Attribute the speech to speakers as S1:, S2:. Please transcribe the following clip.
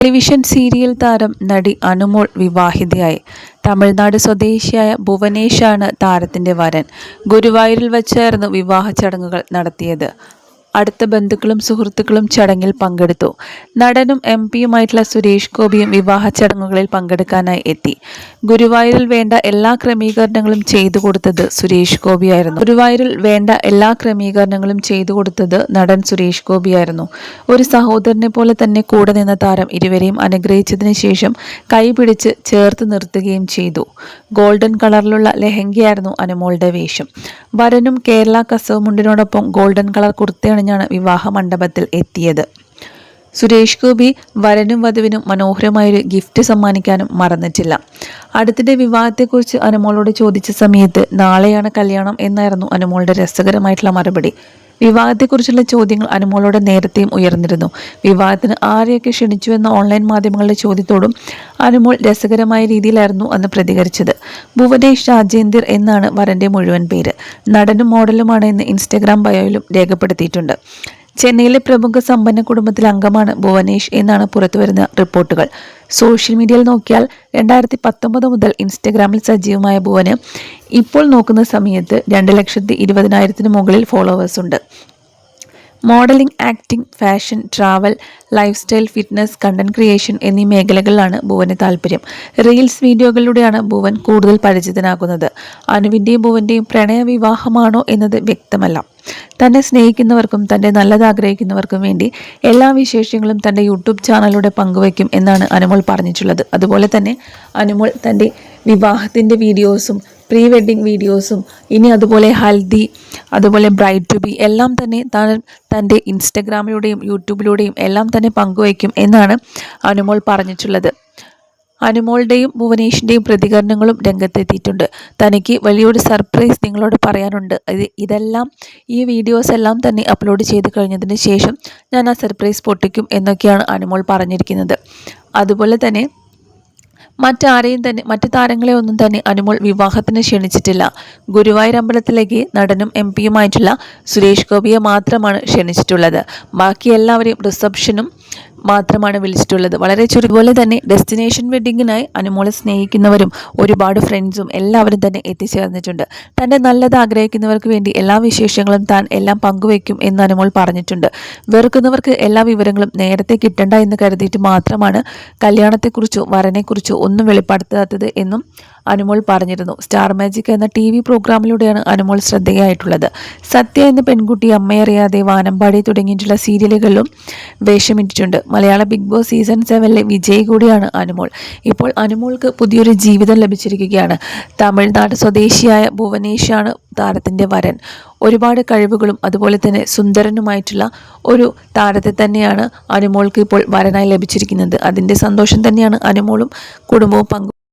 S1: Television serial താരം നടി അനുമോൾ വിവാഹിതയായി. തമിഴ്നാട് സ്വദേശിയായ ഭുവനേഷാണ് താരത്തിന്റെ വരൻ. ഗുരുവായൂരിൽ വച്ചായിരുന്നു വിവാഹ ചടങ്ങുകൾ നടത്തിയത്. അടുത്ത ബന്ധുക്കളും സുഹൃത്തുക്കളും ചടങ്ങിൽ പങ്കെടുത്തു. നടനും എംപിയുമായിട്ടുള്ള സുരേഷ് ഗോപിയും വിവാഹ ചടങ്ങുകളിൽ പങ്കെടുക്കാനായി എത്തി. ഗുരുവായൂരിൽ വേണ്ട എല്ലാ ക്രമീകരണങ്ങളും ചെയ്തു കൊടുത്തത് സുരേഷ് ഗോപിയായിരുന്നു. നടൻ സുരേഷ് ഗോപിയായിരുന്നു. ഒരു സഹോദരനെ പോലെ തന്നെ കൂടെ നിന്ന താരം ഇരുവരെയും അനുഗ്രഹിച്ചതിന് ശേഷം കൈപിടിച്ച് ചേർത്ത് നിർത്തുകയും ചെയ്തു. ഗോൾഡൻ കളറിലുള്ള ലെഹങ്കയായിരുന്നു അനുമോളുടെ വേഷം. വരനും കേരള കസവ് മുണ്ടിനോടൊപ്പം ഗോൾഡൻ കളർ കുർത്തയാണ് വിവാഹ മണ്ഡപത്തിൽ എത്തിയത്. സുരേഷ് ഗോപി വരനും വധുവിനും മനോഹരമായൊരു ഗിഫ്റ്റ് സമ്മാനിക്കാനും മറന്നിട്ടില്ല. അടുത്തിടെ വിവാഹത്തെക്കുറിച്ച് അനുമോളോട് ചോദിച്ച സമയത്ത് നാളെയാണ് കല്യാണം എന്നായിരുന്നു അനുമോളുടെ രസകരമായിട്ടുള്ള മറുപടി. വിവാഹത്തെക്കുറിച്ചുള്ള ചോദ്യങ്ങൾ അനുമോളോട് നേരത്തെയും ഉയർന്നിരുന്നു. വിവാഹത്തിന് ആരെയൊക്കെ ക്ഷണിച്ചു എന്ന ഓൺലൈൻ മാധ്യമങ്ങളുടെ ചോദ്യത്തോടും അനുമോൾ രസകരമായ രീതിയിലായിരുന്നു അന്ന് പ്രതികരിച്ചത്. ഭുവനേഷ് രാജേന്ദർ എന്നാണ് വരന്റെ മുഴുവൻ പേര്. നടനും മോഡലുമാണ് എന്ന് ഇൻസ്റ്റഗ്രാം ബയോയിലും രേഖപ്പെടുത്തിയിട്ടുണ്ട്. ചെന്നൈയിലെ പ്രമുഖ സമ്പന്ന കുടുംബത്തിലെ അംഗമാണ് ഭുവനേഷ് എന്നാണ് പുറത്തുവരുന്ന റിപ്പോർട്ടുകൾ. സോഷ്യൽ മീഡിയയിൽ നോക്കിയാൽ 2019 മുതൽ ഇൻസ്റ്റഗ്രാമിൽ സജീവമായ ഭുവന് ഇപ്പോൾ നോക്കുന്ന സമയത്ത് 2,20,000 മുകളിൽ ഫോളോവേഴ്സ് ഉണ്ട്. Modelling, acting, fashion, travel, life style, fitness, content creation എന്നീ മേഖലകളിലാണ് ഭുവന് താല്പര്യം. റീൽസ് വീഡിയോകളിലൂടെയാണ് ഭുവൻ കൂടുതൽ പരിചിതനാകുന്നത്. അനുവിൻ്റെയും ഭുവൻ്റെയും പ്രണയവിവാഹമാണോ എന്നത് വ്യക്തമല്ല. തന്നെ സ്നേഹിക്കുന്നവർക്കും തൻ്റെ നല്ലത് ആഗ്രഹിക്കുന്നവർക്കും വേണ്ടി എല്ലാ വിശേഷങ്ങളും തൻ്റെ യൂട്യൂബ് ചാനലിലൂടെ പങ്കുവയ്ക്കും എന്നാണ് അനുമോൾ പറഞ്ഞിട്ടുള്ളത്. അതുപോലെ തന്നെ അനുമോൾ തൻ്റെ വിവാഹത്തിൻ്റെ വീഡിയോസും പ്രീ വെഡ്ഡിംഗ് വീഡിയോസും ഇനി അതുപോലെ ഹൽദി, അതുപോലെ ബ്രൈഡ് ടു ബി എല്ലാം തന്നെ തൻ്റെ ഇൻസ്റ്റഗ്രാമിലൂടെയും യൂട്യൂബിലൂടെയും എല്ലാം തന്നെ പങ്കുവയ്ക്കും എന്നാണ് അനുമോൾ പറഞ്ഞിട്ടുള്ളത്. അനുമോളുടെയും ഭുവനേഷിൻ്റെയും പ്രതികരണങ്ങളും രംഗത്തെത്തിയിട്ടുണ്ട്. തനിക്ക് വലിയൊരു സർപ്രൈസ് നിങ്ങളോട് പറയാനുണ്ട്. ഇതെല്ലാം ഈ വീഡിയോസ് എല്ലാം തന്നെ അപ്ലോഡ് ചെയ്ത് കഴിഞ്ഞതിന് ശേഷം ഞാൻ ആ സർപ്രൈസ് പൊട്ടിക്കും എന്നൊക്കെയാണ് അനുമോൾ പറഞ്ഞിരിക്കുന്നത്. അതുപോലെ തന്നെ മറ്റ് താരങ്ങളെ ഒന്നും തന്നെ അനുമോൾ വിവാഹത്തിന് ക്ഷണിച്ചിട്ടില്ല. ഗുരുവായൂർ അമ്പലത്തിലേക്ക് നടനും എംപിയുമായിട്ടുള്ള സുരേഷ് ഗോപിയെ മാത്രമാണ് ക്ഷണിച്ചിട്ടുള്ളത്. ബാക്കി എല്ലാവരെയും റിസപ്ഷനും മാത്രമാണ് വിളിച്ചിട്ടുള്ളത്. വളരെ ചുരുക്കപോലെ തന്നെ ഡെസ്റ്റിനേഷൻ വെഡ്ഡിങ്ങിനായി അനുമോളെ സ്നേഹിക്കുന്നവരും ഒരുപാട് ഫ്രണ്ട്സും എല്ലാവരും തന്നെ എത്തിച്ചേർന്നിട്ടുണ്ട്. തൻ്റെ നല്ലത് ആഗ്രഹിക്കുന്നവർക്ക് വേണ്ടി എല്ലാ വിശേഷങ്ങളും താൻ എല്ലാം പങ്കുവയ്ക്കും എന്ന് അനുമോൾ പറഞ്ഞിട്ടുണ്ട്. വെറുക്കുന്നവർക്ക് എല്ലാ വിവരങ്ങളും നേരത്തെ കിട്ടണ്ട എന്ന് കരുതിയിട്ട് മാത്രമാണ് കല്യാണത്തെക്കുറിച്ചോ വരനെക്കുറിച്ചോ ഒന്നും വെളിപ്പെടുത്താത്തത് എന്നും അനുമോൾ പറഞ്ഞിരുന്നു. സ്റ്റാർ മാജിക് എന്ന TV പ്രോഗ്രാമിലൂടെയാണ് അനുമോൾ ശ്രദ്ധേയയായിട്ടുള്ളത്. സത്യ എന്ന പെൺകുട്ടി, അമ്മയറിയാതെ, വാനമ്പാടി തുടങ്ങിയിട്ടുള്ള സീരിയലുകളിലും വേഷമിട്ടിട്ടുണ്ട്. മലയാള ബിഗ് ബോസ് സീസൺ 7 വിജയി കൂടിയാണ് അനുമോൾ. ഇപ്പോൾ അനുമോൾക്ക് പുതിയൊരു ജീവിതം ലഭിച്ചിരിക്കുകയാണ്. തമിഴ്നാട് സ്വദേശിയായ ഭുവനേഷാണ് താരത്തിൻ്റെ വരൻ. ഒരുപാട് കഴിവുകളും അതുപോലെ തന്നെ സുന്ദരനുമായിട്ടുള്ള ഒരു താരത്തെ തന്നെയാണ് അനുമോൾക്ക് ഇപ്പോൾ വരനായി ലഭിച്ചിരിക്കുന്നത്. അതിൻ്റെ സന്തോഷം തന്നെയാണ് അനുമോളും കുടുംബവും